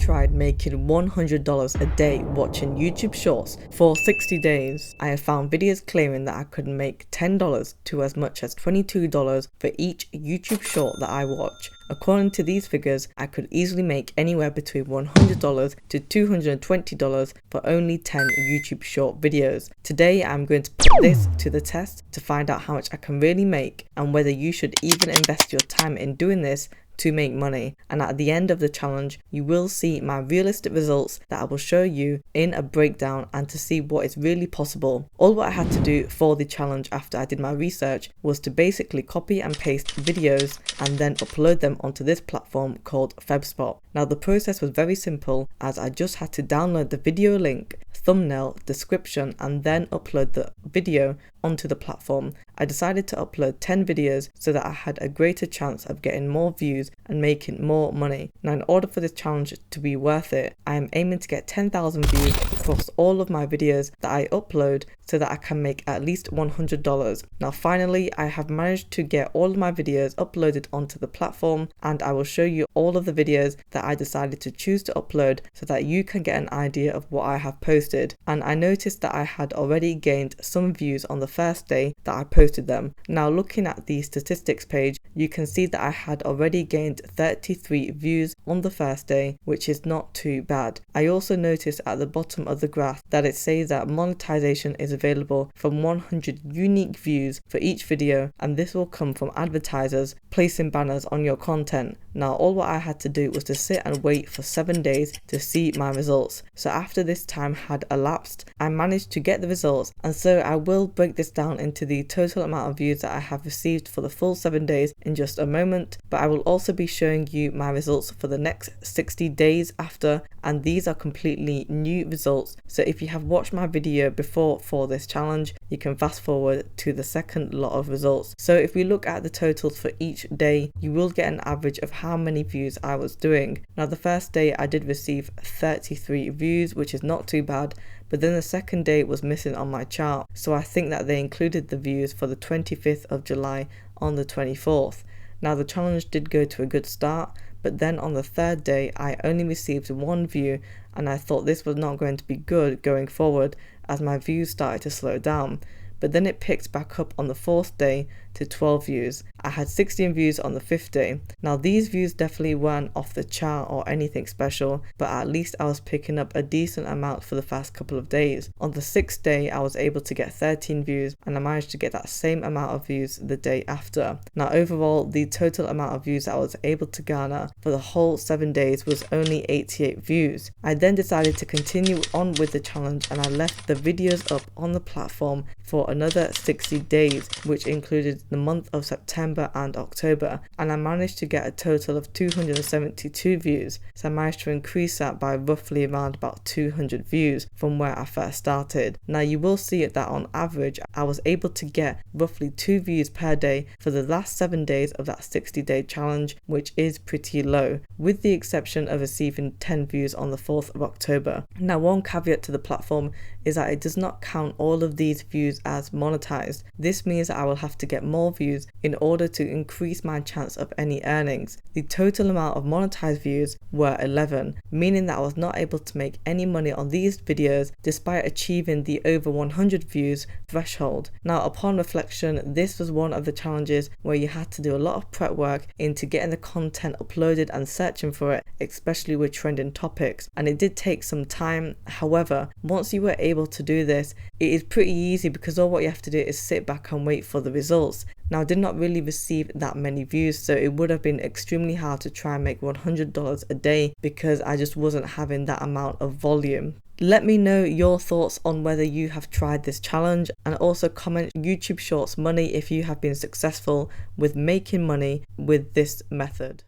tried making $100 a day watching YouTube Shorts for 60 days. I have found videos claiming that I could make $10 to as much as $22 for each YouTube Short that I watch. According to these figures, I could easily make anywhere between $100 to $220 for only 10 YouTube Short videos. Today I'm going to put this to the test to find out how much I can really make and whether you should even invest your time in doing this to make money. And at the end of the challenge, you will see my realistic results that I will show you in a breakdown and to see what is really possible. All what I had to do for the challenge after I did my research was to basically copy and paste videos and then upload them onto this platform called FebSpot. Now the process was very simple, as I just had to download the video link, thumbnail, description, and then upload the video onto the platform. I decided to upload 10 videos so that I had a greater chance of getting more views and making more money. Now in order for this challenge to be worth it, I am aiming to get 10,000 views across all of my videos that I upload so that I can make at least $100. Now finally, I have managed to get all of my videos uploaded onto the platform, and I will show you all of the videos that I decided to choose to upload so that you can get an idea of what I have posted. And I noticed that I had already gained some views on the first day that I posted them. Now looking at the statistics page, you can see that I had already gained 33 views on the first day, which is not too bad. I also noticed at the bottom of the graph that it says that monetization is available from 100 unique views for each video, and this will come from advertisers placing banners on your content. Now all what I had to do was to sit and wait for 7 days to see my results. So after this time had elapsed, I managed to get the results, and so I will break this down into the total amount of views that I have received for the full 7 days in just a moment. But I will also be showing you my results for the next 60 days after, and these are completely new results. So if you have watched my video before for this challenge, you can fast forward to the second lot of results. So if we look at the totals for each day, you will get an average of how many views I was doing. Now the first day I did receive 33 views, which is not too bad, but then the second day was missing on my chart, so I think that they included the views for the 25th of July on the 24th. Now the challenge did go to a good start, but then on the third day I only received 1 view, and I thought this was not going to be good going forward as my views started to slow down. But then it picked back up on the 4th day to 12 views. I had 16 views on the 5th day. Now these views definitely weren't off the chart or anything special, but at least I was picking up a decent amount for the first couple of days. On the 6th day I was able to get 13 views, and I managed to get that same amount of views the day after. Now overall, the total amount of views I was able to garner for the whole 7 days was only 88 views. I then decided to continue on with the challenge, and I left the videos up on the platform for another 60 days, which included the month of September and October, and I managed to get a total of 272 views. So I managed to increase that by roughly around about 200 views from where I first started. Now you will see that on average I was able to get roughly 2 views per day for the last 7 days of that 60-day challenge, which is pretty low, with the exception of receiving 10 views on the 4th of October. Now one caveat to the platform is that it does not count all of these views as monetized. This means that I will have to get more views in order to increase my chance of any earnings. The total amount of monetized views were 11, meaning that I was not able to make any money on these videos despite achieving the over 100 views threshold. Now upon reflection, this was one of the challenges where you had to do a lot of prep work into getting the content uploaded and searching for it, especially with trending topics, and it did take some time. However, once you were able to do this, it is pretty easy because all what you have to do is sit back and wait for the results. Now I did not really receive that many views, so it would have been extremely hard to try and make $100 a day because I just wasn't having that amount of volume. Let me know your thoughts on whether you have tried this challenge, and also comment YouTube Shorts money if you have been successful with making money with this method.